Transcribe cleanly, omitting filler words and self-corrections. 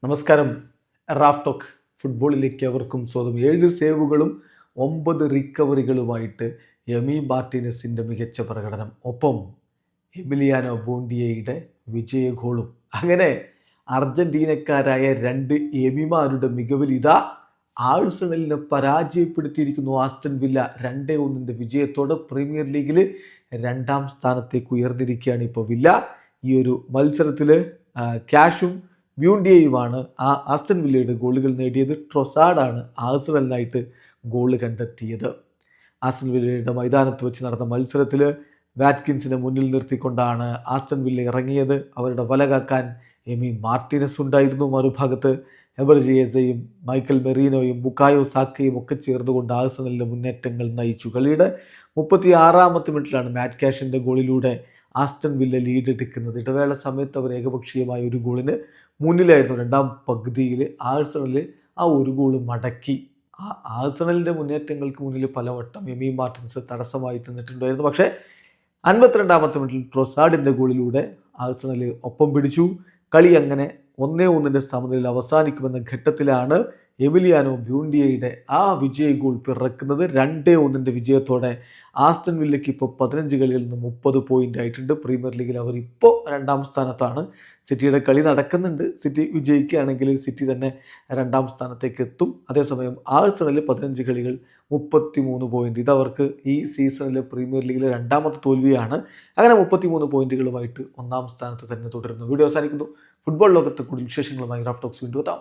നമസ്കാരം. Raf talk ഫുട്ബോളിലേക്ക് അവർക്കും സ്വന്തം 7 സേവുകളും 9 റിക്കവറികളുമായിട്ട് എമി മാർട്ടിനസിൻ്റെ മികച്ച പ്രകടനം, ഒപ്പം എമിലിയാനോ ബോണ്ടിയയുടെ വിജയ ഗോളും. അങ്ങനെ അർജന്റീനക്കാരായ 2 എമിമാരുടെ മികവിൽ ഇതാ ആഴ്സണലിനെ പരാജയപ്പെടുത്തിയിരിക്കുന്നു ആസ്റ്റൺ വില്ല. 2-1 വിജയത്തോടെ പ്രീമിയർ ലീഗിൽ 2ാം സ്ഥാനത്തേക്ക് ഉയർന്നിരിക്കുകയാണ് ഇപ്പോൾ വില്ല. ഈ ഒരു മത്സരത്തിൽ ക്യാഷും ബ്യൂണ്ടിയയുമാണ് ആസ്റ്റൺ വില്ലയുടെ ഗോളുകൾ നേടിയത്. ട്രൊസാർഡാണ് ആഴ്സണലിനായിട്ട് ഗോൾ കണ്ടെത്തിയത്. ആസ്റ്റൺ വില്ലയുടെ മൈതാനത്ത് വെച്ച് നടന്ന മത്സരത്തിൽ വാറ്റ്കിൻസിനെ മുന്നിൽ നിർത്തിക്കൊണ്ടാണ് ആസ്റ്റൺ വില്ല ഇറങ്ങിയത്. അവരുടെ വല കാക്കാൻ എമി മാർട്ടിനസ് ഉണ്ടായിരുന്നു. മറുഭാഗത്ത് എബർജിയേസയും മൈക്കൽ മെറീനോയും ബുക്കായോ സാക്കയും ഒക്കെ ചേർന്നുകൊണ്ട് ആഴ്സണലിൻ്റെ മുന്നേറ്റങ്ങൾ നയിച്ചു. കളിയുടെ 36ാമത്തെ മിനിറ്റിലാണ് മാറ്റ് ക്യാഷിൻ്റെ ഗോളിലൂടെ ആസ്റ്റൺ വില്ല ലീഡ് എടുക്കുന്നത്. ഇടവേള സമയത്ത് അവർ ഏകപക്ഷീയമായ ഒരു ഗോളിന് മുന്നിലായിരുന്നു. 2ാം പകുതിയിൽ ആഴ്സണൽ ആ ഒരു ഗോൾ മടക്കി. ആഴ്സണലിൻ്റെ മുന്നേറ്റങ്ങൾക്ക് മുന്നിൽ പലവട്ടം എമി മാർട്ടിൻസ് തടസ്സമായി നിന്നിട്ടുണ്ടായിരുന്നു. പക്ഷേ 52ാമത്തെ മിനിറ്റിൽ ട്രൊസാർഡിൻ്റെ ഗോളിലൂടെ ആഴ്സണൽ ഒപ്പം പിടിച്ചു. കളി അങ്ങനെ 1-1 സമനിലയിൽ അവസാനിക്കുമെന്ന ഘട്ടത്തിലാണ് എമിലിയാനോ ബ്യൂണ്ടിയയുടെ ആ വിജയ ഗോൾ പിറക്കുന്നത്. 2-1 വിജയത്തോടെ ആസ്റ്റൺ വില്ലയ്ക്ക് ഇപ്പോൾ 15 കളികളിൽ നിന്ന് 30 പോയിൻ്റ് ആയിട്ടുണ്ട്. പ്രീമിയർ ലീഗിൽ അവർ ഇപ്പോൾ 2ാം സ്ഥാനത്താണ്. സിറ്റിയുടെ കളി നടക്കുന്നുണ്ട്. സിറ്റി വിജയിക്കുകയാണെങ്കിൽ സിറ്റി തന്നെ 2ാം സ്ഥാനത്തേക്ക് എത്തും. അതേസമയം ആഴ്സണൽ 15 കളികൾ 33 പോയിൻ്റ്. ഇതവർക്ക് ഈ സീസണിലെ പ്രീമിയർ ലീഗിലെ 2ാമത്തെ തോൽവിയാണ്. അങ്ങനെ 33 പോയിന്റുകളുമായിട്ട് 1ാം സ്ഥാനത്ത് തന്നെ തുടരുന്നു. വീഡിയോ അവസാനിക്കുന്നു. ഫുട്ബോൾ ലോകത്തെ കൂടുതൽ വിശേഷങ്ങളുമായി റാഫ് ടോക്സ് വീണ്ടും എത്താം.